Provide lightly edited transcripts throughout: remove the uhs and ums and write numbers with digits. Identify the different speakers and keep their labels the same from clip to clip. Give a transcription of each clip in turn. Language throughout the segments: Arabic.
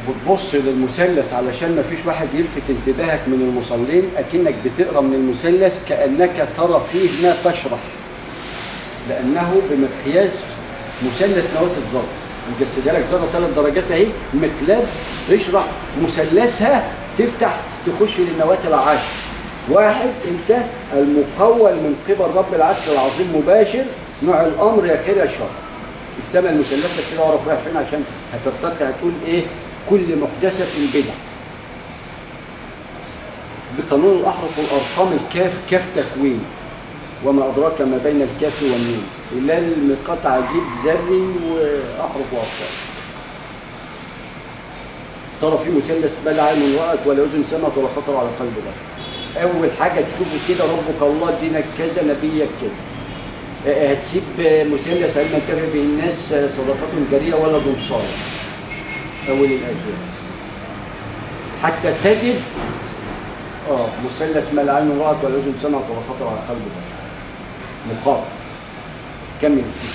Speaker 1: بتبص للمثلث علشان ما فيش واحد يلفت انتباهك من المصلين، اكنك بتقرا من المثلث كانك ترى فيه ما تشرح، لانه بمقياس مثلث نواه الذره. مجسدها لك ذره 3 درجات اهي، مقلاب يشرح مثلثها، تفتح تخش للنواه العاشر. واحد، انت المخول من قبل رب العرش العظيم مباشر، نوع الامر يا خير يا شر. اكتمل مثلثك كده ورا رايح فين عشان هترتقي هتقول ايه؟ كل محدثه بدعه. بقانون الاحرف والارقام، الكاف كاف تكوين، وما ادراك ما بين الكاف والنون، الا الميقات عجيب ذري واحرف وارقام. ترى في مثلث بل عين رأت ولا اذن سمعت ولا خطر على قلب بشر. اول حاجه تشوفه كده ربك الله دينك كذا نبيك كذا. هتسيب مثلث هل ينتفع به الناس صدقات جاريه ولا ذو صالح، اول الاجيال، حتى تجد مثلث ما لا عين رأت ولا اذن سمعت ولا خطر على قلب بشر. مقابل كمل فيه.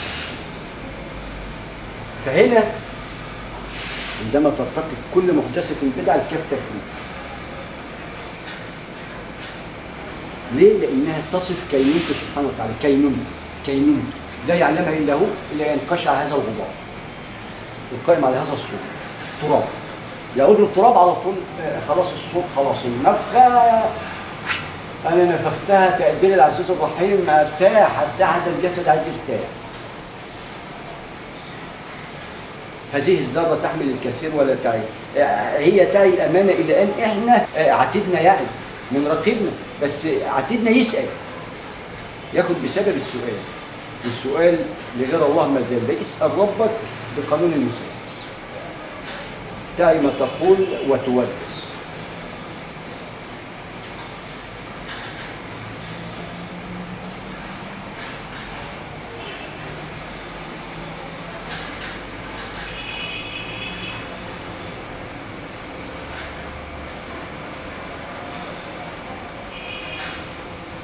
Speaker 1: فهنا عندما ترتقي كل محدثة بدعة الكاف تكوين. ليه؟ لأنها تصف كينونته سبحانه وتعالى. كينونته لا يعلمها إلا هو، إلا ينقشع هذا الغبار القائم على هذا الصوت. تراب يعود للتراب على طول، خلاص الصوت، خلاص النفخة أنا نفختها تقدير العزيز الرحيم، ارتاح هذا الجسد عايز يرتاح. هذه الذرة تحمل الكثير ولا تعي، هي تعي الأمانة إلى أن إحنا عتدنا يعني من رقيبنا، بس عتدنا يسأل، ياخد بسبب السؤال لغير الله ما زال. اسأل ربك بقانون المثلث، تعي ما تقول وتودس.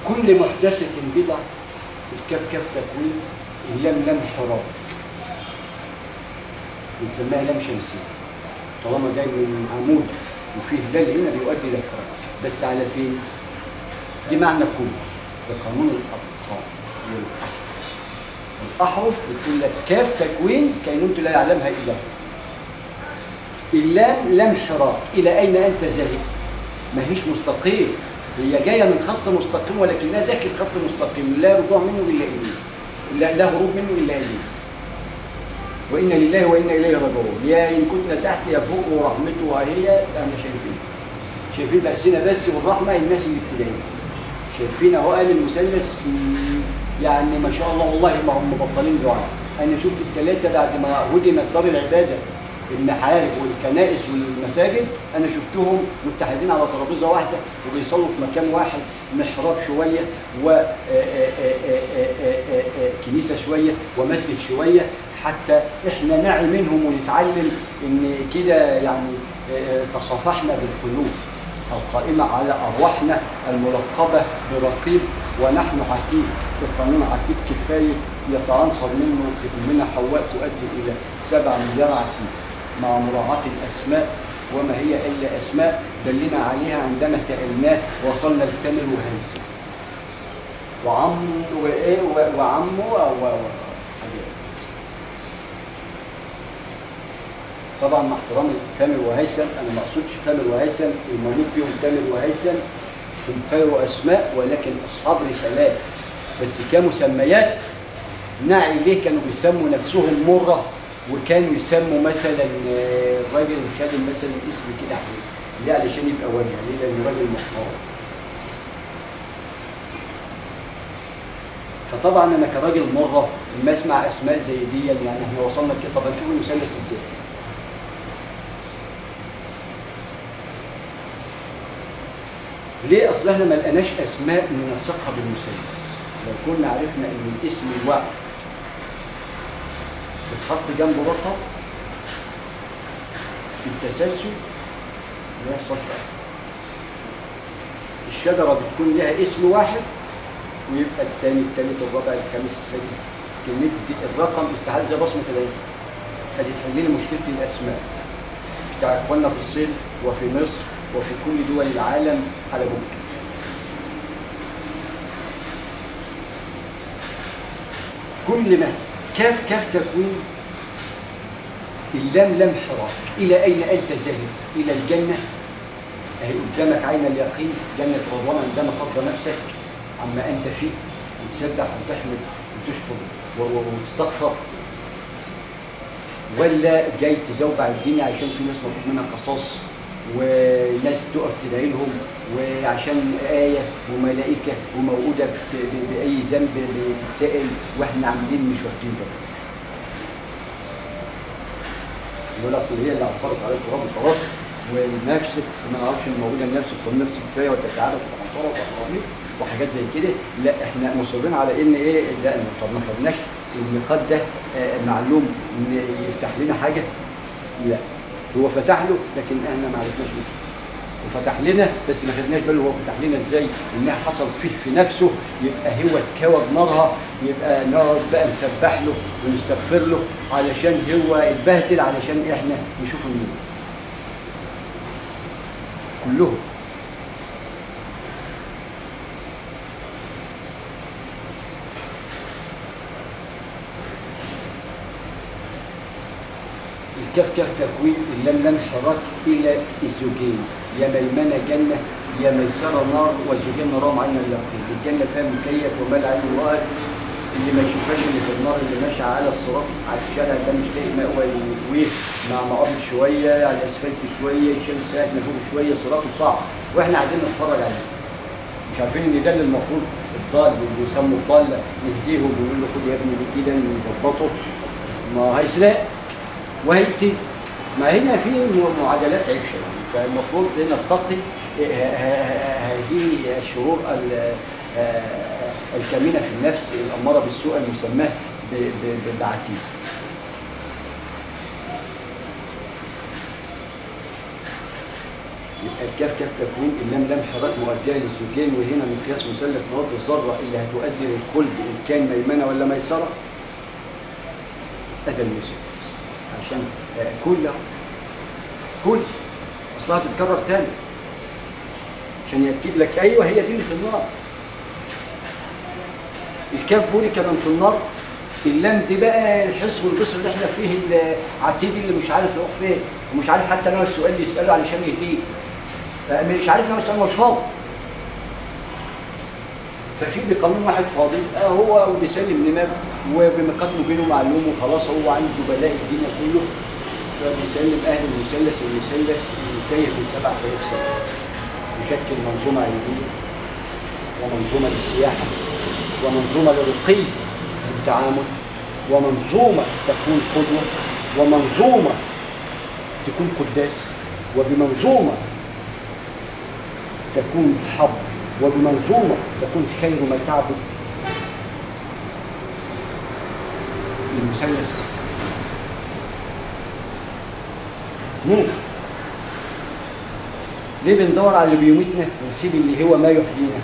Speaker 1: كل محدثة بدعة، الكاف كاف تكوين، اللام لام حراك، بنسميها لام شمسية، طالما جاي من عمود وفيه هلال هنا بيؤدي إلى الحراك، بس على فين؟ دي معنى كله بقانون الأرقام. الأحرف بتقول لك كاف تكوين كينونته لا يعلمها إلا هو. اللام لام حراك، إلى أين أنت ذاهب؟ ما هيش مستقيم، هي جاية من خط مستقيم ولكنها داخل خط مستقيم، لا رجوع منه إلا إليه، لا هروب منه إلا إليه. وإنا لله وإنا إليه راجعون. يا إن كنا تحت يا فوق ورحمته وهي احنا شايفين بأسنا بس، والرحمة الناس اللي ابتدائيين شايفين أهو. قال المثلث يعني ما شاء الله والله ما هم مبطلين دعاء. أنا شفت الثلاثة بعد ما هدمت دار العبادة، المحارب والكنائس والمساجد، أنا شفتهم متحدين على ترابيزة واحدة وبيصلوا في مكان واحد، محراب شوية وكنيسة شوية ومسجد شوية، حتى إحنا نعي منهم ونتعلم إن كده يعني تصافحنا بالقلوب القائمة على أرواحنا الملقبة برقيب، ونحن عتيب. القانون عتيب كفاية يتعنصر منه حواء تؤدي إلى 7 مليار عتيب، مع مراعاة الأسماء، وما هي إلا أسماء دلنا عليها عندما سألناه وصلنا لتامر وهيثم وعمه طبعا مع احترام تامر وهيثم، أنا ما أقصدش تامر وهيثم المولود فيهم تامر وهيثم، هم خير أسماء ولكن أصحاب رسالات، بس كمسميات نعي ليه كانوا بيسموا نفسهم مرة، وكانوا يسموا مثلا الراجل الخادم مثلا اسم كده حلو ليه علشان يبقى وجه، ليه؟ لأنه راجل محترم. فطبعا أنا كراجل مرة لما أسمع أسماء زي دي، يعني احنا وصلنا كده، طب هنشوف المثلث ازاي؟ ليه؟ أصل احنا ما لقيناش أسماء ننسقها بالمثلث. لو كنا عرفنا إن الاسم الواحد بتحط جنبه رقم التسلسل يحصل فرق. الشجرة بتكون لها اسم واحد ويبقى الثاني الثالث الرابع الخامس السادس، كلمة الرقم استحالة زي بصمة العين. هتحل لي مشكلة الأسماء. بتاع اخواننا في الصين وفي مصر وفي كل دول العالم حلبوك. كل ما كاف تكوين، اللام لم حراك. الى اين انت ذاهب؟ الى الجنه، اهي قدامك عين اليقين، جنه رضوان عندما ترضى نفسك عما انت فيه وتسبح وتحمد وتشكر وتستغفر، ولا جاي تزوبع الدنيا عشان في ناس مطلوب منها قصاص وناس تقف تدعي لهم وعشان آية وملائكة وموؤودة بأي ذنب بتتسائل واحنا عاملين مش واخدين بالنا. يقول اصل هي اللي عفرت على التراب وخلاص، والنفس ما نعرفش الموؤودة النفس بتقول نفس كفايه وتتعارف وتحفرها وتحرمي وحاجات زي كده. لا احنا مصرين على ان ايه، لا طب ما خدناش النقاط ده معلوم ان يفتح لنا حاجه. لا هو فتح له لكن احنا ما عرفناش ليه، وفتح لنا بس ما خدناش بالنا هو فتح لنا ازاي. انها حصل فيه في نفسه، يبقى هو اتكوى بنارها، يبقى نقعد بقى نسبح له ونستغفر له علشان هو اتبهدل علشان احنا نشوف النور كلهم. كاف تكوين، اللام لم حراك الى الزوجين، يا ميمنه جنه يا ميسره نار، والزوجين نارهم عين اليقين. الجنه فيها مكيف وما العين رأت، اللي ما يشوفهاش اللي في النار اللي ماشي على الصراط على الشارع ده مش لاقي مأوى يقويه، مع مقابل شويه على الاسفلت شويه الشمس ساكنه فوق شويه صراطه صعب واحنا قاعدين نتفرج عليه مش عارفين ان ده اللي المفروض الضال اللي بيسموا الضاله نهديهم ونقول له خد يا ابني دي كده نظبطه، ما هيسرق وهيتي. ما هنا في معادلات عيشه، فالمفروض نتقي هذه الشرور الكامنه في النفس الاماره بالسوء المسماه بعتيد. يبقى كاف تكوين، اللام لم حراك مؤديه للزوجين، وهنا مقياس مثلث نواة الذره اللي هتؤدي للخلد ان كان ميمنه ولا ميسره. ادى المثلث عشان كل اصلها تتكرر تاني عشان يأكد لك ايوه هي دي اللي في النار. الكاف بورك من في النار، اللام دي بقى الحس والبصر اللي احنا فيه العتيد اللي مش عارف يروح فين ومش عارف حتى نوع السؤال اللي يساله علشان يهديه، مش عارف نوع السؤال مش فاضي. ففي بقانون واحد فاضي هو وبيسلم دماغه وبمقاتله بينه معلوم وخلاص هو عنده بلاء الدنيا كله، فبيسلم اهل المثلث والمثلث ينتهي في 7000 سنه. يشكل منظومه علميه ومنظومه للسياحه ومنظومه للرقي للتعامل ومنظومه تكون قدوه ومنظومه تكون قداس وبمنظومه تكون حب وبمنظومه تكون خير ما تعبد. المثلث نور. ليه بندور على اللي بيميتنا ونسيب اللي هو ما يحيينا؟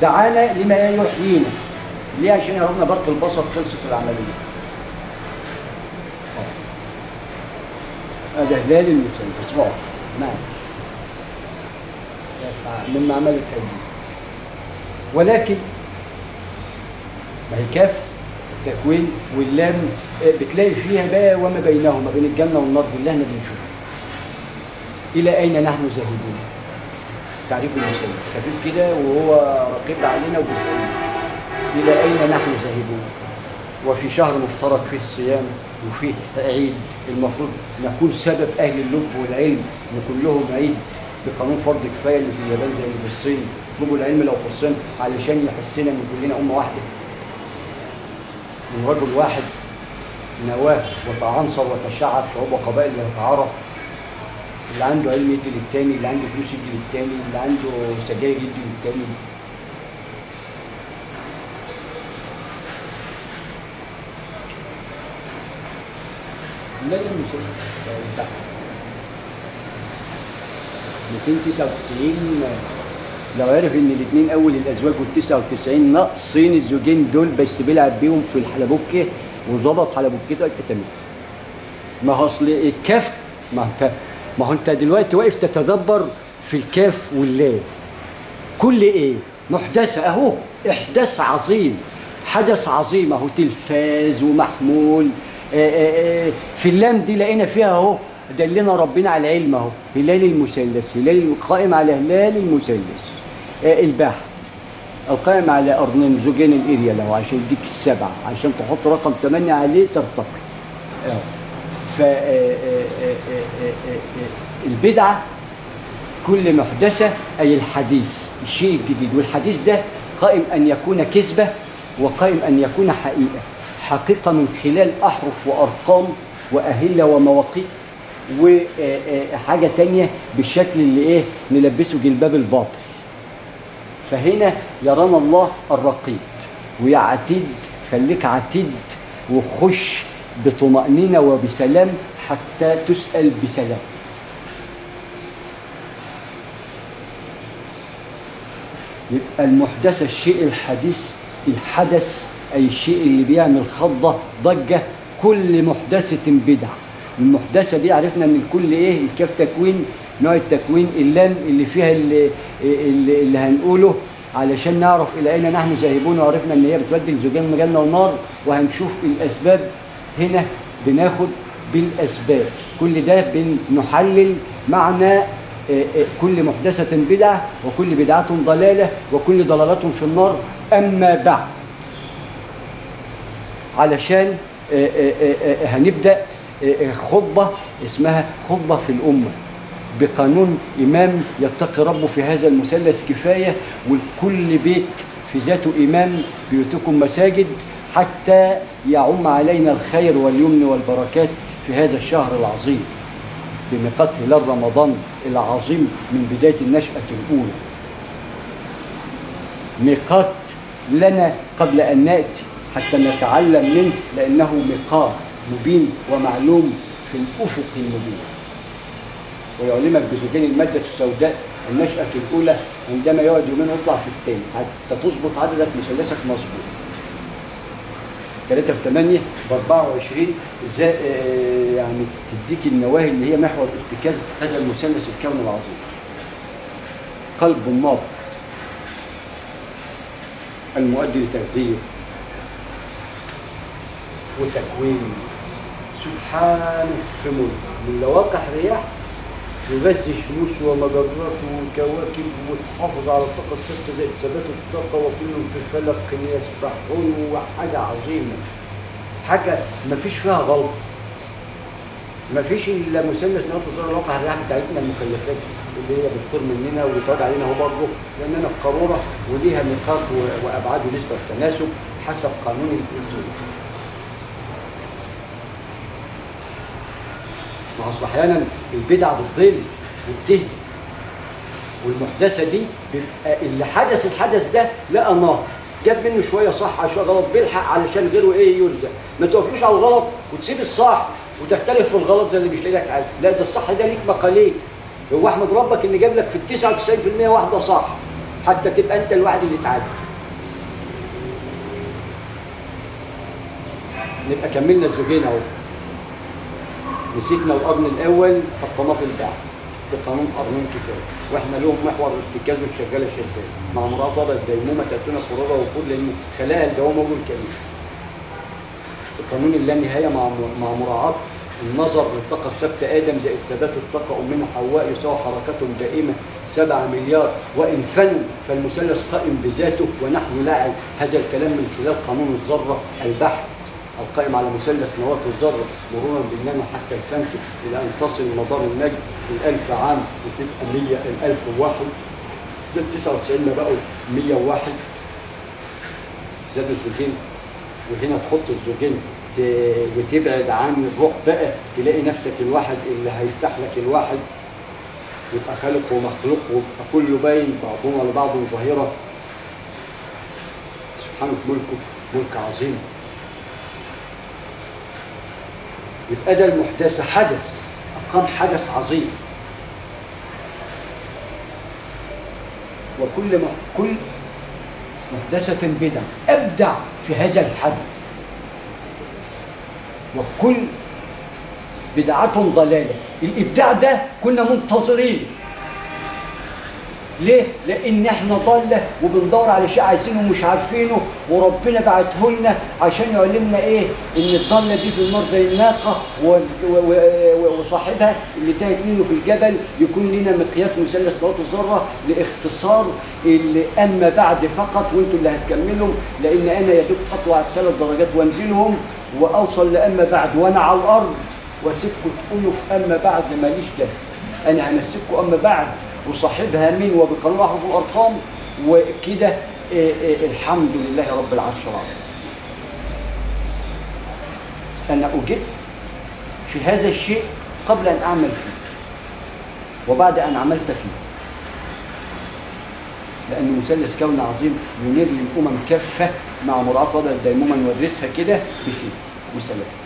Speaker 1: دعانا لما يحيينا. ليه؟ عشان يهربنا برق البصر، خلصت العمليه. هذا هلال المثلث واضح معنا مما عمل الكلمه. ولكن ما هي كاف التكوين واللام بتلاقي فيها بقى وما بينهما بين الجنه والنار اللي احنا بنشوفه. الى اين نحن ذاهبون؟ تعريف المثلث خفيف كده وهو رقيب علينا وبيسالنا الى اين نحن ذاهبون. وفي شهر مفترض فيه الصيام وفيه عيد، المفروض نكون سبب اهل اللب والعلم ان كلهم عيد بقانون فرض كفايه اللي في اليابان زي اللي في الصين. جابوا العلم لو في الصين علشان يحسنا ان كلنا امه واحده، من رجل واحد نواه وتعنصر وتشعب شعوب وقبائل يتعارف. اللي عنده علم يدي للتاني، اللي عنده فلوس يدي للتاني، اللي عنده سجاير يدي للتاني. لا المثلث 299 لو عرف ان الاثنين اول الازواج وال99 ناقصين الزوجين دول بس بيلعب بيهم في الحلبوكه وظبط حلبوكته يبقى تمام. ما هو اصل الكف ما انت ما هو انت دلوقتي واقف تتدبر في الكاف واللام، كل ايه محدثه اهو، احداث عظيم، حدث عظيم اهو، تلفاز ومحمول. في اللام دي لقينا فيها اهو، دلنا ربنا على العلم اهو، هلال المثلث، هلال القائم على هلال المثلث. البحث القائم على قرنين زوجين الاريا له عشان يديك السبعه، عشان تحط رقم 8 عليه ترتقي. ف البدعه كل محدثه اي الحديث، الشيء الجديد. والحديث ده قائم ان يكون كذبه، وقائم ان يكون حقيقه، حقيقه من خلال احرف وارقام واهله ومواقيت، وحاجه تانية بالشكل اللي ايه نلبسه جلباب الباطل. فهنا يرانا الله الرقيب ويعتد، خليك عتيد وخش بطمأنينة وبسلام حتى تسأل بسلام. يبقى المحدثة الشيء الحديث، الحدث أي الشيء اللي بيعمل خضة ضجة، كل محدثة بدعة. المحدثة دي عرفنا ان الكل ايه، الكاف تكوين، نوع التكوين، اللام اللي فيها اللي هنقوله علشان نعرف الى اين نحن ذاهبون، وعرفنا ان هي بتودي لزوجين جنة ونار، وهنشوف الاسباب. هنا بناخد بالاسباب، كل ده بنحلل معنى كل محدثة بدعة، وكل بدعة ضلالة، وكل ضلالة في النار. اما بعد، علشان هنبدأ خطبة اسمها خطبة في الأمة، بقانون إمام يتقي ربه في هذا المثلث كفاية، والكل بيت في ذاته إمام، بيوتكم مساجد، حتى يعم علينا الخير واليمن والبركات في هذا الشهر العظيم بميقات هلال رمضان العظيم من بداية النشأة الأولى. ميقات لنا قبل أن نأتي حتى نتعلم منه، لأنه ميقات مبين ومعلوم في الأفق المبين. ويعلمك بزوجين المادة السوداء النشأة الأولى، عندما يقعد يومين يطلع في الثاني حتى تظبط عددك مثلثك مظبوط. 3 في 8 ب24، ازاي يعني تديك النواهي اللي هي محور ارتكاز هذا المثلث الكون العظيم. قلب النار المؤدي لتغذية وتكوين سبحانه في ملك، من لواقح رياح يغذي شموس ومجرات وكواكب، وتحافظ على الطاقة الثابتة زي ثبات الطاقة، وكلهم في فلك يسبحون. وحاجة عظيمة، حاجة مفيش فيها غلط، مفيش إلا مثلث نواة الذرة الواقع الرياح بتاعتنا، المخلفات اللي هي بتطير مننا وبتقعد علينا هو برضه، لأننا في قارورة وليها نقاط وأبعاد ونسبة التناسب حسب قانون الأصول. ما هو أحيانا البدعة بتضل وبتهدي، والمحدثة دي بيبقى اللي حدث الحدث ده لقى نار، جاب منه شوية صح شوية غلط، بيلحق علشان غيره ايه يلزق. ما توقفوش على الغلط وتسيب الصح وتختلف في الغلط زي اللي مش لاقي لك حاجة. لا، ده الصح ده ليك مقاليد. هو احمد ربك اللي جاب لك في 99% واحدة صح، حتى تبقى انت الواحد اللي اتعادل. نبقى كملنا الزوجين اهو. مسكنا القرن الاول حطيناه في البعض بقانون قرنين كفايه، واحنا لهم محور ارتكاز والشغاله شغاله مع امراه طالت ديمومه تاتون قراره وفود، لان خلايا الدوام موجود كامل. القانون اللانهايه مع مراعاه النظر للطاقه الثابته ادم زائد ثبات الطاقه امنا حواء يساوي حركتهم دائمه 7 مليار، وان فنوا فالمثلث قائم بذاته، ونحن نعي هذا الكلام من خلال قانون الذره البحث القائم على مثلث نواة الذرة مرورا بالنانو حتى الفانتو، إلى أن تصل مدار النجم ال1000 عام وتبقى 1001. ده 99 بقوا 101، زادوا الزوجين. وهنا تحط الزوجين وتبعد عن الروح بقى، تلاقي نفسك الواحد اللي هيفتح لك الواحد، يبقى خالق ومخلوق، ويبقى كله باين بعضهم على بعض ظاهرة. سبحانه ملكه ملك عظيم. يبقى ده المحدثة حدث، أقام حدث عظيم. كل محدثة بدع أبدع في هذا الحدث، وكل بدعتهم ضلالة. الإبداع ده كنا منتظرين. ليه؟ لأن احنا ضالة وبندور على شيء عايزينه ومش عارفينه، وربنا بعته لنا عشان يعلمنا ايه؟ ان الضالة دي في النار زي الناقة وصاحبها اللي تاهت منه في الجبل. يكون لنا مقياس مثلث نواة الذرة لاختصار اللي اما بعد فقط، وانتوا اللي هتكملوا، لان انا يا دوب اطلع 3 درجات وانزلهم واوصل لاما بعد وانا على الارض، واسيبكم تقولوا في اما بعد ماليش ده. انا همسككم اما بعد وصاحبها من وبقانون احرف الارقام وكده. الحمد لله رب العرش العظيم. انا اجبت في هذا الشيء قبل ان اعمل فيه وبعد ان عملت فيه، لان مثلث كون عظيم ينير للامم كافه مع مراعاه وضع الديمومه، ندرسها كده بخير وسلام.